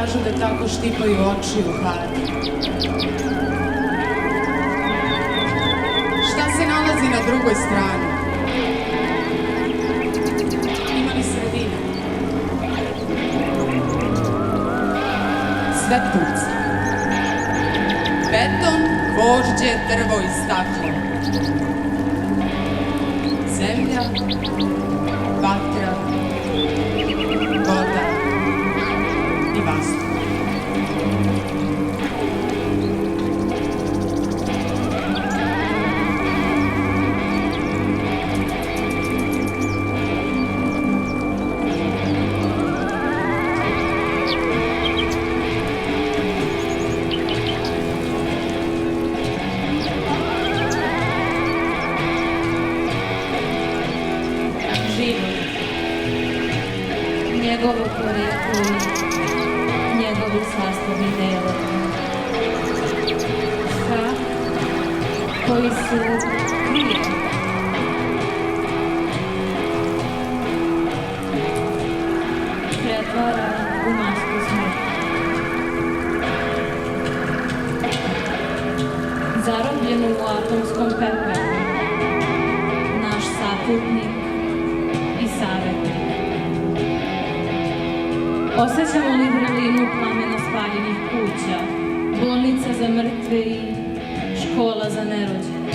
kažu da tako štipaju oči u hladu. Šta se nalazi na drugoj strani? Ima li sredina? Sve puca. Beton, gvožđe, drvo i staklo. Zemlja, vatra, voda i vazduh. Njegovo poreklo i njegovi sastavni delovi. Strah koji se krije. Pretvara u masku smrti. Zarobljenu u atomskom pepelu. Naš saputnik i savjetnik. Osjećamo li vrlinu plamena spaljenih kuća, bolnica za mrtve i škola za nerođene?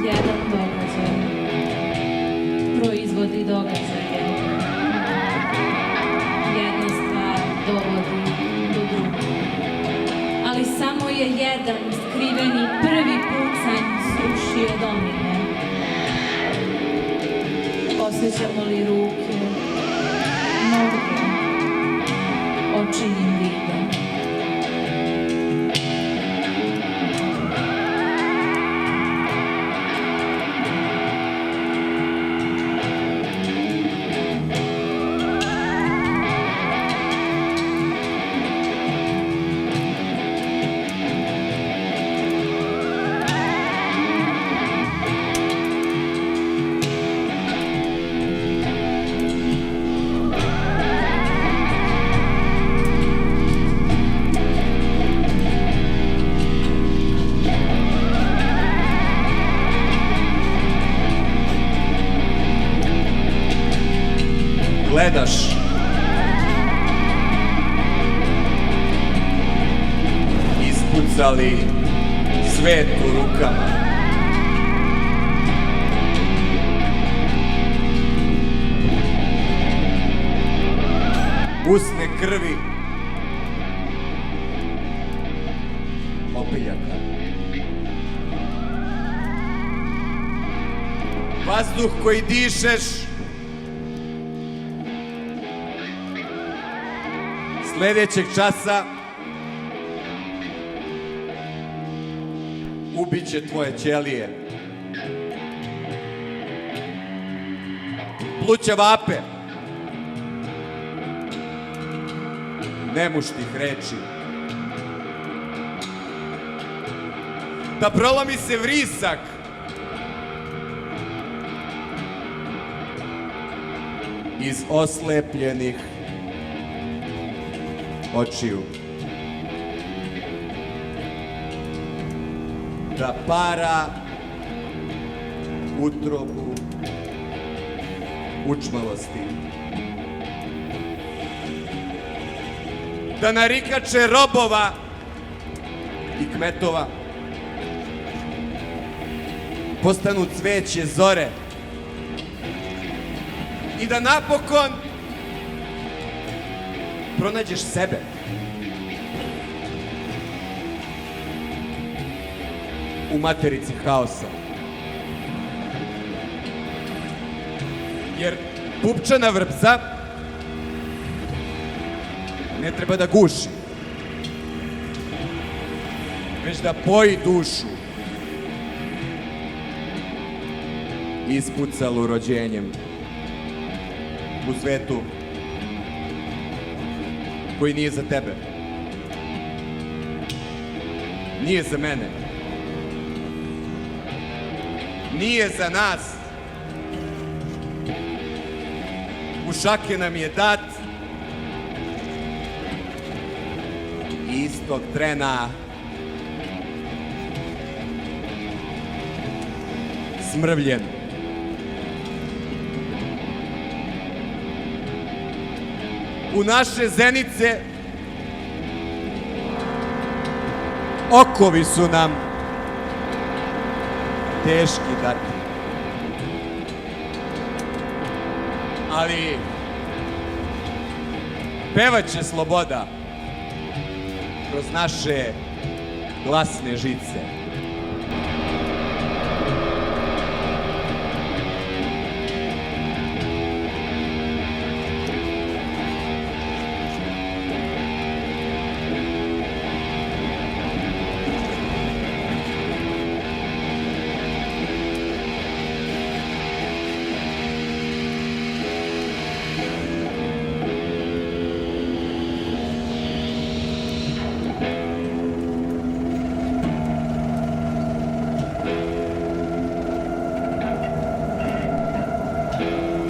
Jedan događaj proizvodi događaje. Jedna stvar dovodi do druge. Ali samo je jedan skriveni prvi pucanj srušio domine. Osjećamo li ruke, noge, očinjim vidom? pucali svet u rukama. Usne krvi, opiljaka. Vazduh koji dišeš, sljedećeg časa ubiće tvoje ćelije. Pluća vape, nemuštih reči. Da prolomi se vrisak, iz oslepljenih očiju. Da para utrobu učmalosti. Da narikače robova i kmetova postanu cveće zore i da napokon pronađeš sebe. U materici haosa. Jer pupčana vrpca ne treba da guši, već da poji dušu ispucalu rođenjem u svetu koji nije za tebe, nije za mene, nije za nas. U šake nam je dat i istog trena smrvljen. U naše zenice okovi su nam teški dati. Ali pevaće sloboda kroz naše glasne žice.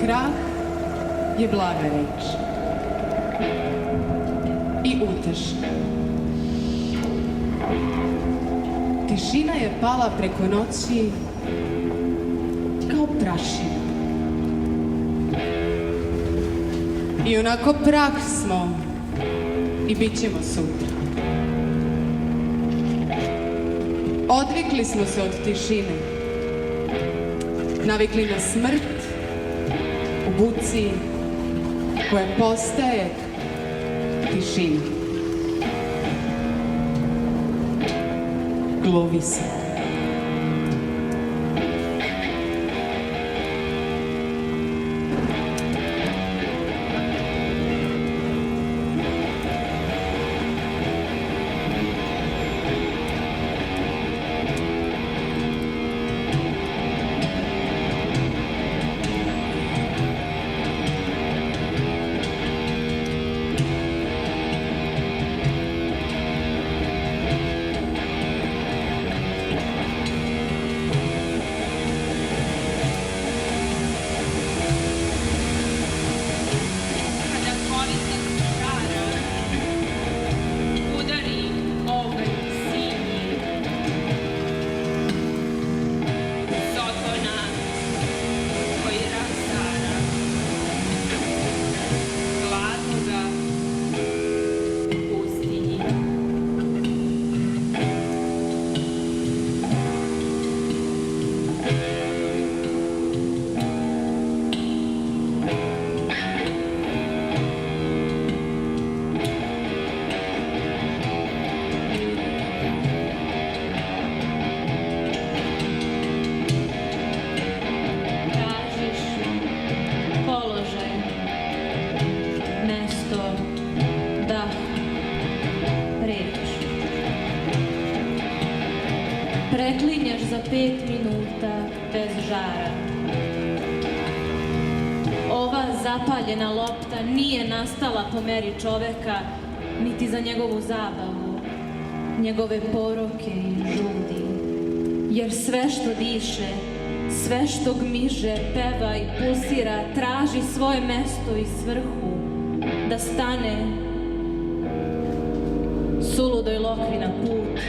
Krah je blaga reč i utešna. Tišina je pala preko noći kao prašina. I onako prah smo i bit ćemo sutra. Odvikli smo se od tišine. Navikli na smrt u buci koja postaje tišina. Gluvi se. preklinješ za 5 minuta bez žara. Ova zapaljena lopta nije nastala po meri čoveka, niti za njegovu zabavu, njegove poroke i žudi. Jer sve što diše, sve što gmiže, peva i pulsira, traži svoje mesto i svrhu, da stane suludoj lokvi na put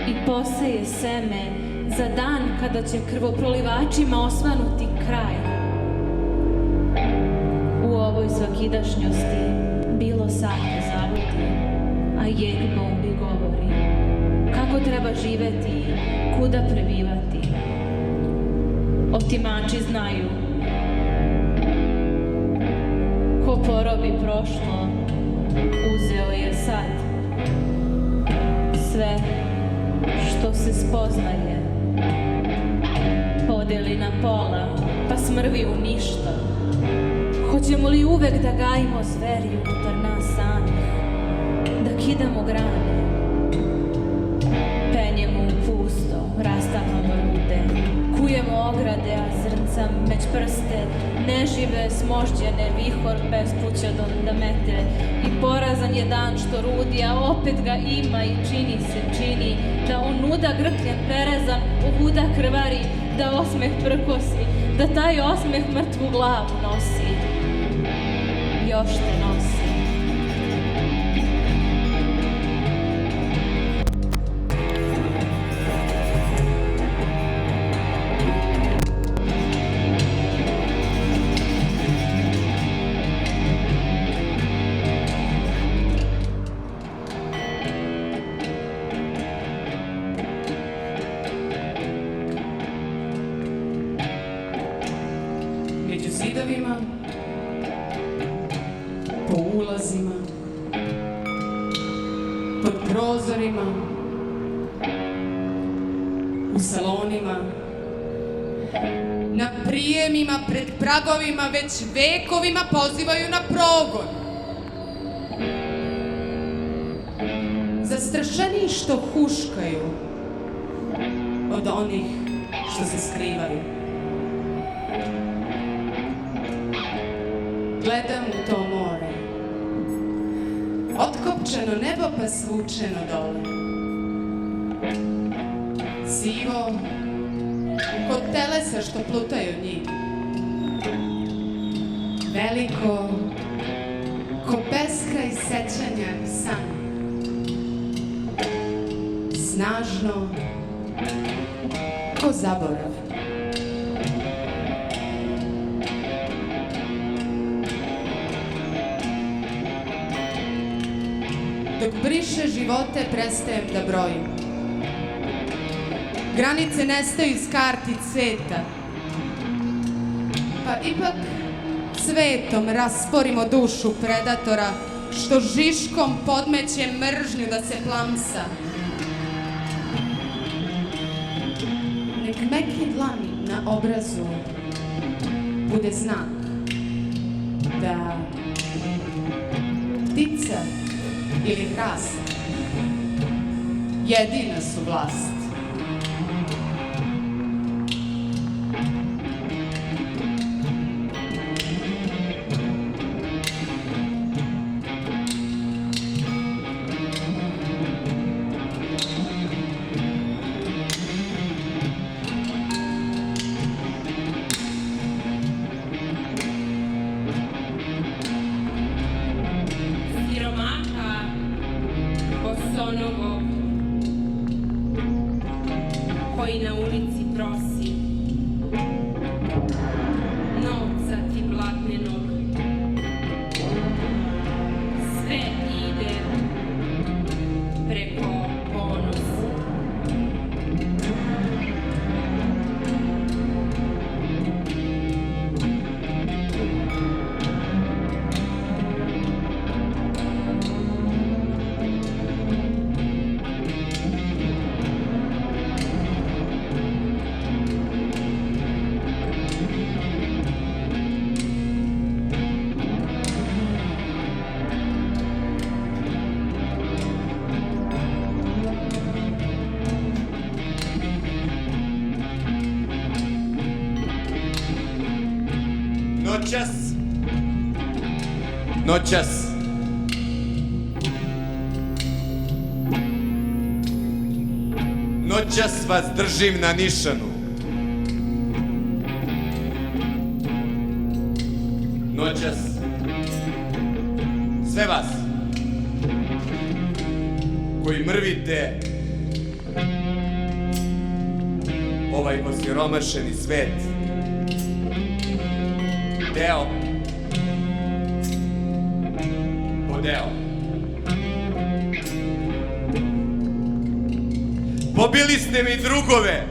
i poseje seme za dan kada će krvoprolivačima osvanuti kraj. U ovoj svakidašnjosti bilo sate zavodi, a jegma ubi govori kako treba živeti i kuda prebivati. Otimači znaju ko porobi prošlo, uzeo je sad. Sve što se spoznaje podeli na pola, pa smrvi u ništa. Hoćemo li uvek da gajimo zveri unutar nas samih, da kidamo grane, penjemo u pusto, rastapamo rude, kujemo ograde, a zrnca meć prste, nežive, smožđene, vihor bespuća da mete. I porazan je dan što rudi, a opet ga ima i čini se, čini da onuda grkljem perezan, ovuda krvari, da osmeh prkosi, da taj osmeh mrtvu glavu nosi. Još te nosi. Među zidovima, po ulazima, pod prozorima, u salonima, na prijemima, pred pragovima, već vekovima pozivaju na progon. Zastrašeniji što huškaju od onih što se skrivaju. Gledam u to more, otkopčeno nebo pa svučeno dole. Sivo, kod telesa što plutaju njim. Veliko, ko beskraj sećanja i san. Snažno, ko zaborav. Dok briše živote, prestajem da brojim. Granice nestaju iz karti sveta. Pa ipak svetom rasporimo dušu predatora, što žiškom podmeće mržnju da se plamsa. Nek meki dlani na obrazu bude znak da ptica ili hrast jedina su vlast. Bosonogog koji na ulici prosi novca ti blatnenog, sve ide preko ponosa. Noćas vas držim na nišanu. Noćas sve vas koji mrvite ovaj osiromašeni svet deo po deo. Pobili ste mi drugove,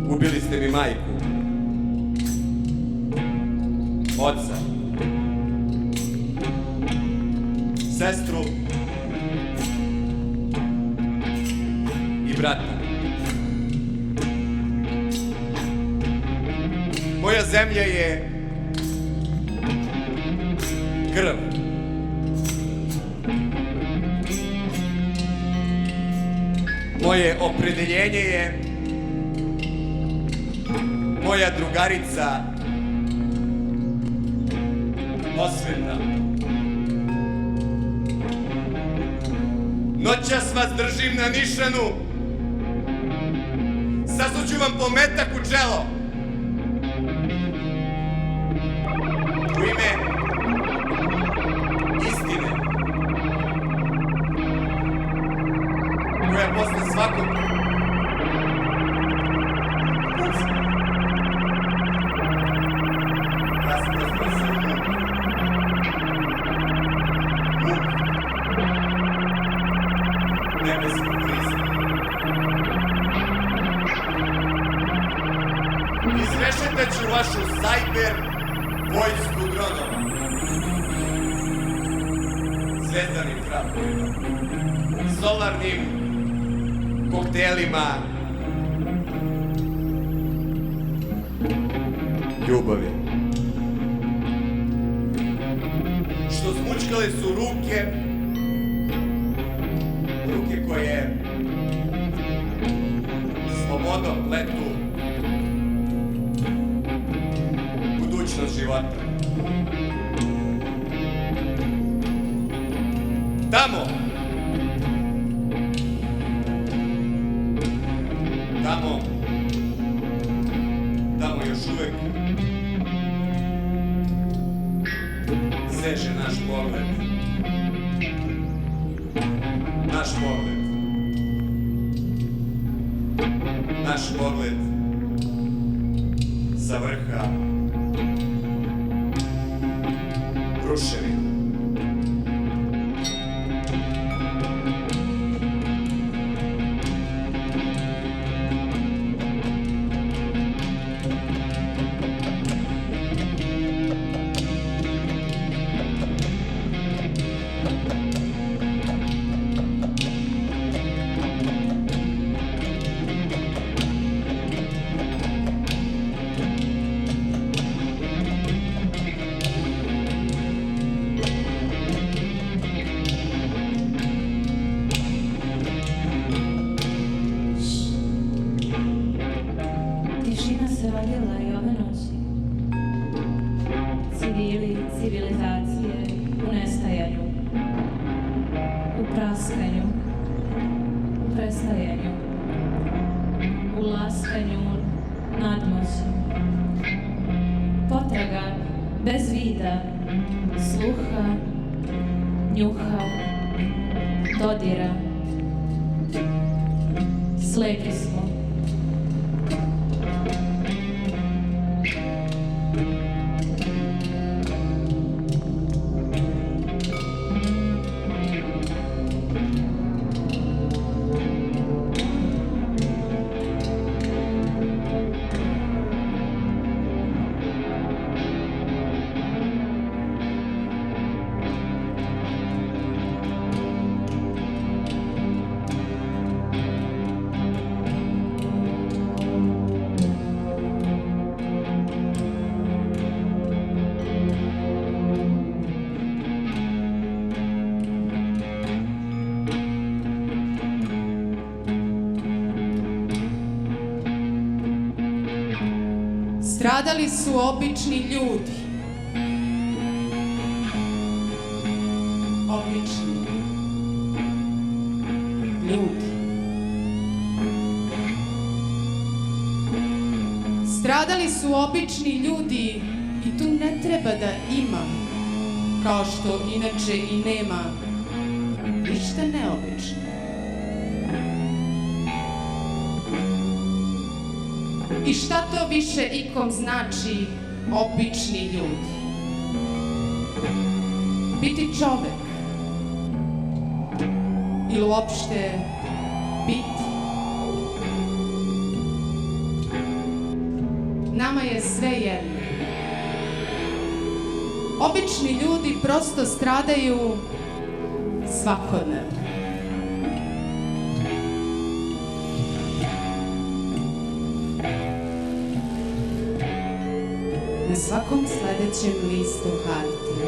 ubili ste mi majku, oca, sestru i brata. Moja zemlja je krv. Moje opredeljenje je moja drugarica Osveta. Noćas vas držim na nišanu. Sasuću vam pometak u čelo. U ime istine, koja posle svakog puca rasprostre se muk. Nebeskog Hrista. Izrešetaću vašu sajber vojsku dronova, zvezdanim krapovima, solarnim koktelima, ljubavi. Što smučkale su ruke koje slobodom pletu budućnost života. Tamo još uvek seže naš pogled. Naš pogled sa vrha ruševina. Tišina se rodila i ove noći. Civili, civilizacije u nestajanju, u praskanju, u prestajanju, u laskanju nadmoći. Potraga bez vida, sluha, njuha, dodira. Slepi smo. Stradali su obični ljudi. Obični ljudi. Stradali su obični ljudi i tu ne treba da ima, kao što inače i nema, ništa neobično. I šta to više ikom znači obični ljudi? Biti čovek ili uopšte biti? Nama je sve jedno. Obični ljudi prosto stradaju svakodnevno. Na svakom sledećem listu hartije,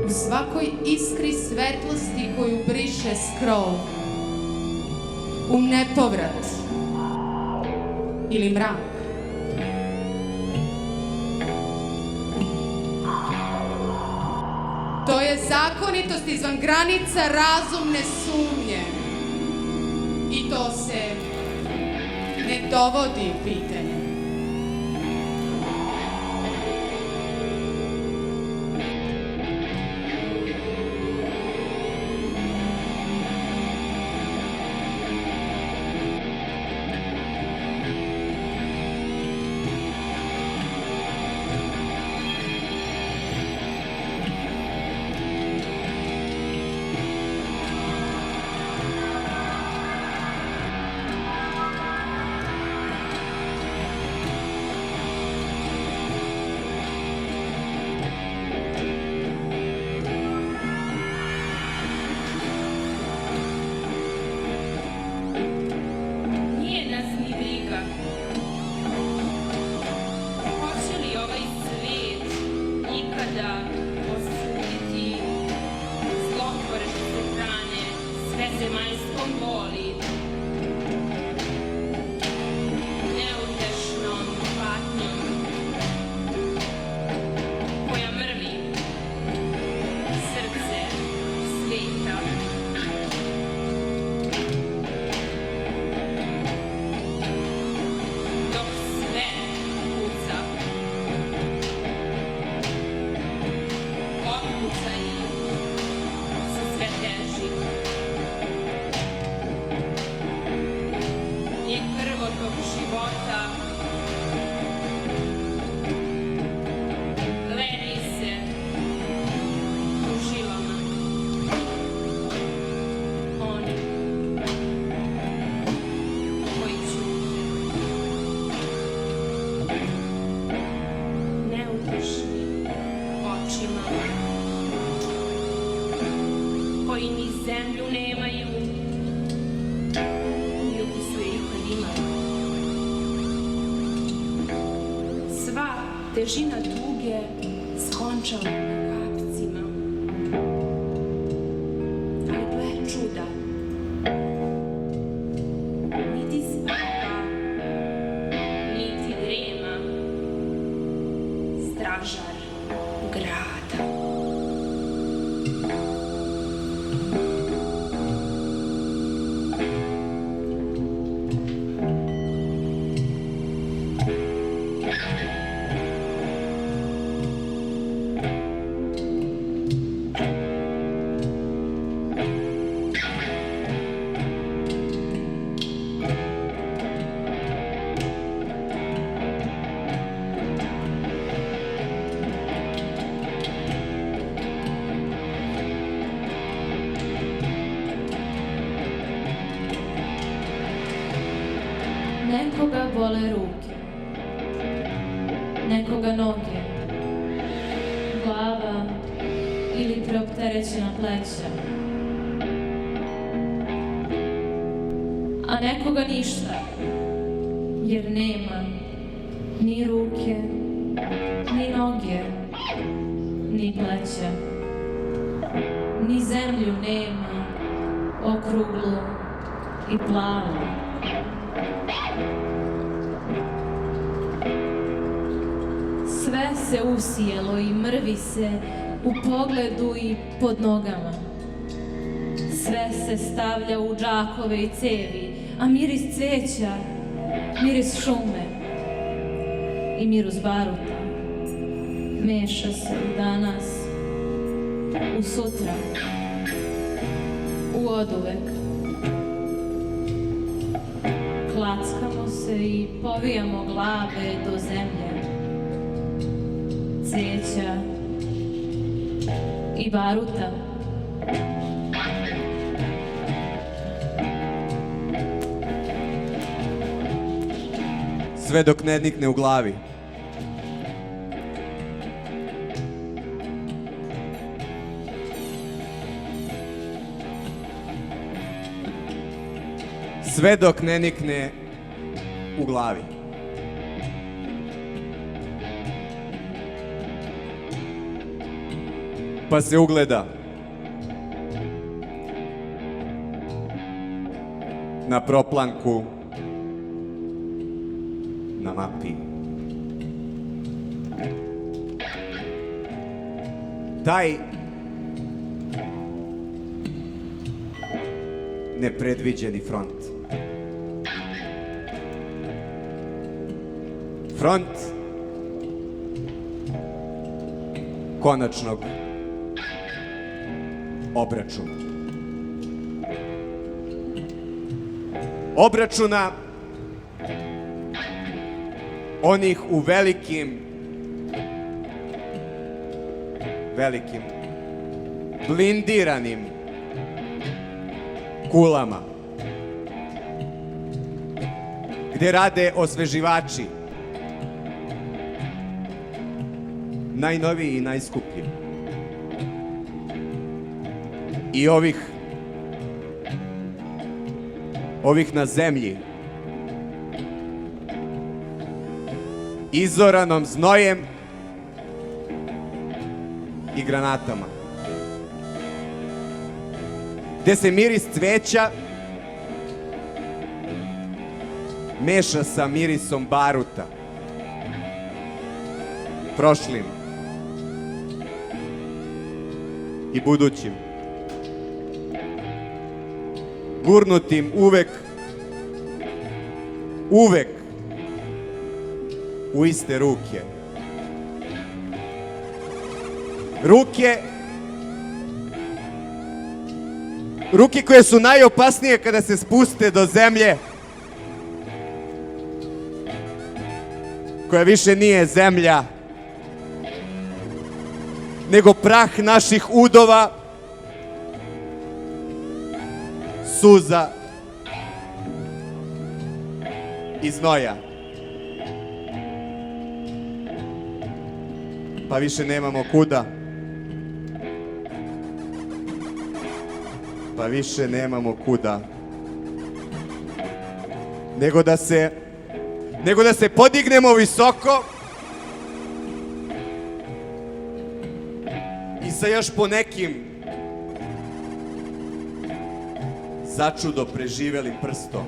u svakoj iskri svetlosti koju briše skrov, u nepovrat ili mrak. To je zakonitost izvan granica razumne sumnje i to se ne dovodi u pitanje. Koji ni zemlju nemaju, ni ukusu je ikad imala. Sva težina tuge skončala na kapcima. Ali gle čuda, niti spava, niti drema, stražar grada. Nekoga bole ruke, nekoga noge, glava ili preopterećena pleća, a nekoga ništa, jer nema ni ruke, ni noge, ni pleća, ni zemlju nema, okruglu i plavu. Sve se usijelo i mrvi se u pogledu i pod nogama. Sve se stavlja u džakove i cevi, a miris cveća, miris šume i miris baruta meša se u danas, u sutra, u oduvek. Klackamo se i povijamo glave do zemlje, cveća i baruta. Sve dok ne nikne u glavi. Sve dok ne nikne u glavi. Pa se ugleda na proplanku na mapi. Taj nepredviđeni front. Front konačnog obračuna. Obračuna onih u velikim blindiranim kulama gde rade osveživači, najnoviji i najskuplji, i ovih na zemlji, izoranom znojem i granatama, gde se miris cveća meša sa mirisom baruta, prošlim i budućim, gurnutim uvek u iste ruke. Ruke koje su najopasnije kada se spuste do zemlje, koja više nije zemlja, nego prah naših udova, suza i znoja. Pa više nemamo kuda. Pa više nemamo kuda. Nego da se podignemo visoko i sa još po nekim začudo preživelim prstom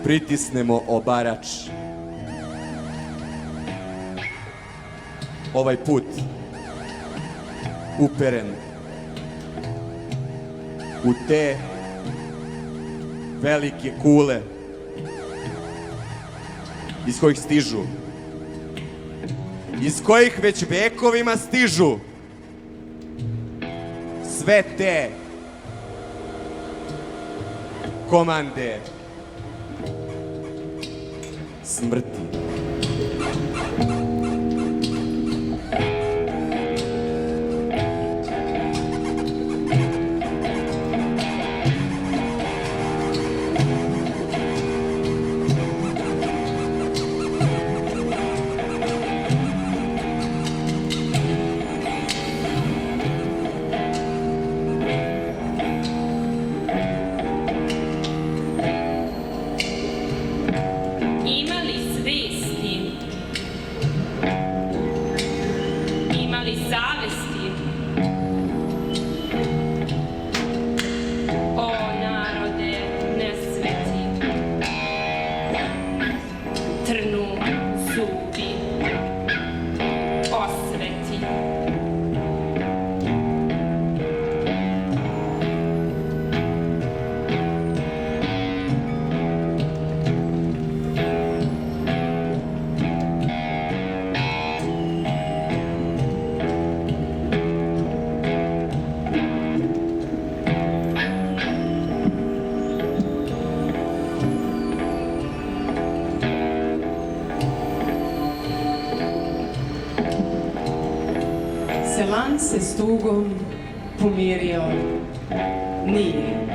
pritisnemo obarač. Ovaj put uperen u te velike kule iz kojih stižu, iz kojih već vekovima stižu sve te komande smrti. Imali svi Dlan se s tugom pomirio nije.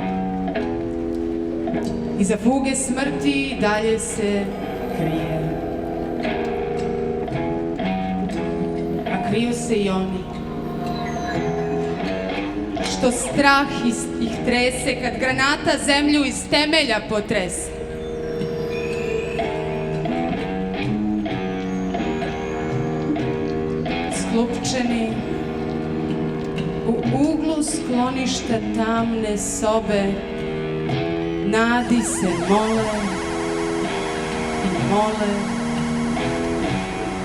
Iza fuge smrti dalje se krije. A kriju se i oni što strah ih trese kad granata zemlju iz temelja potrese. Sklupčeni u uglu skloništa tamne sobe, nadi se mole i mole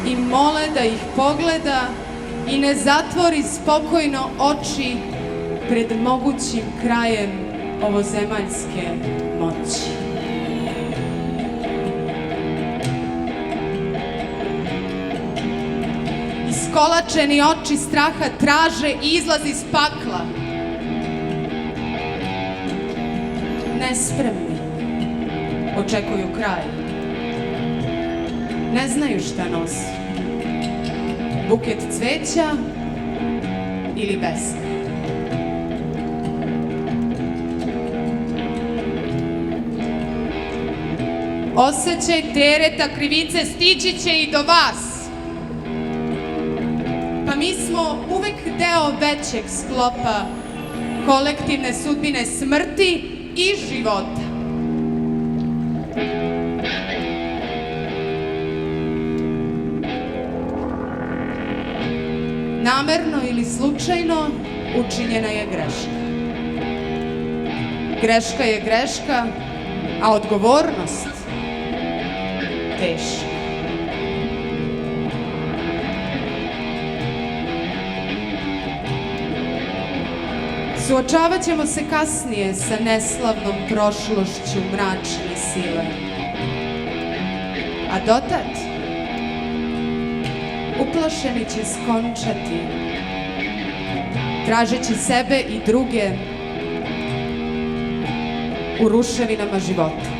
i mole da ih pogleda i ne zatvori spokojno oči pred mogućim krajem ovozemaljske moći. Iskolačeni oči straha traže izlaz iz pakla. Nespremni očekuju kraj. Ne znaju šta nosi. Buket cveća ili beska. Osjećaj tereta krivice stići će i do vas. Pa mi smo uvek deo većeg sklopa kolektivne sudbine smrti i života. Namerno ili slučajno učinjena je greška. Greška je greška, a odgovornost teška. Suočavat ćemo se kasnije sa neslavnom prošlošću mračne sile. A dotad uplašeni će skončati, tražeći sebe i druge u ruševinama života.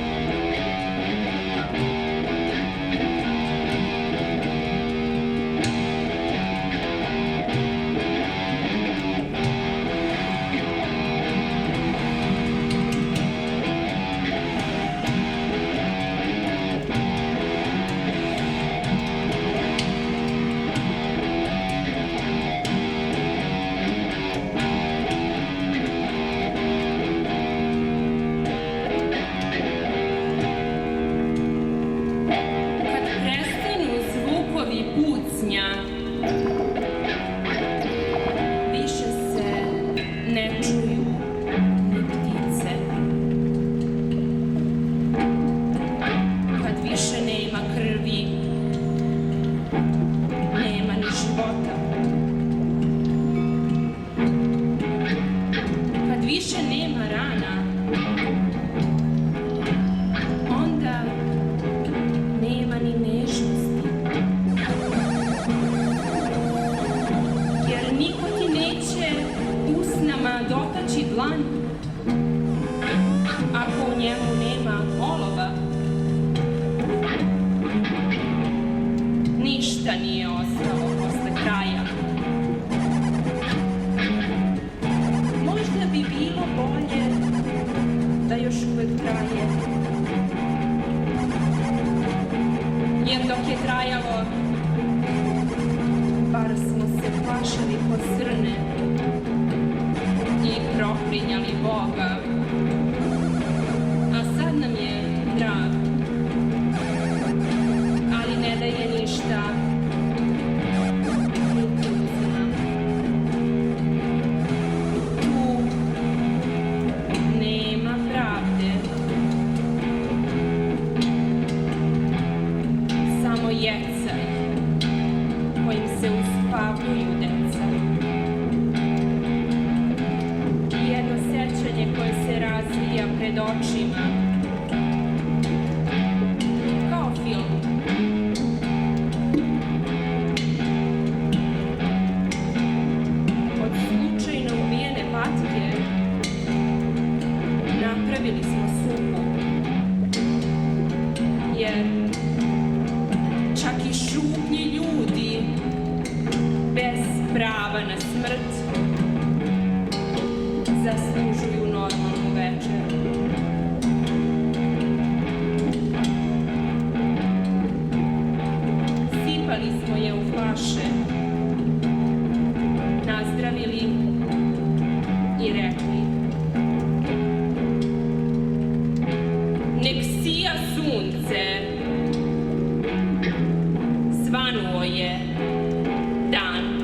Ako u njemu nema olova, ništa nije ostalo posle kraja. Možda bi bilo bolje da još uvek traje. Jer dok je trajalo, bar smo se plašili po srne i proklinjali Boga. A sad nam je drag, ali ne daje ništa, niti uzima. Tu nema pravde, samo jecaj kojim se uspavljuju deca. I jedno sećanje koje se razvija pred očima, kao film. Od slučajno ubijene patke napravili smo suku, jer čak i šupnji ljudi bez prava na šampanje u flaše, nazdravili i rekli: nek sija sunce, svanuo je dan.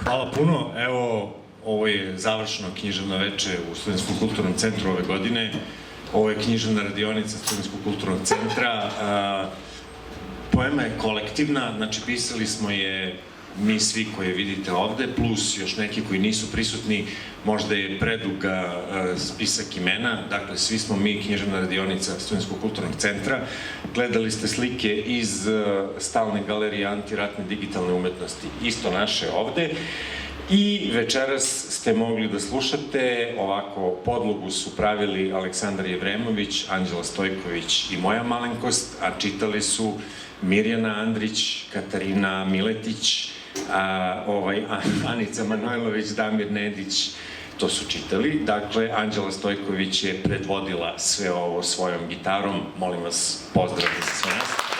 Hvala puno. Evo, ovo je završeno književno veče u Studentskom kulturnom centru ove godine. Ovo je književna radionica Studentskog kulturnog centra. Poema je kolektivna, znači pisali smo je mi svi koje vidite ovde, plus još neki koji nisu prisutni, možda je preduga spisak imena, dakle svi smo mi književna radionica Studentskog kulturnog centra. Gledali ste slike iz stalne galerije antiratne digitalne umetnosti, isto naše ovde. I večeras ste mogli da slušate, ovako podlogu su pravili Aleksandar Jevremović, Anđela Stojković i moja malenkost, a čitali su Mirjana Andrić, Katarina Miletić, Anica Manojlović, Damir Nedić, to su čitali. Dakle, Anđela Stojković je predvodila sve ovo svojom gitarom. Molim vas, pozdravite se sve nas.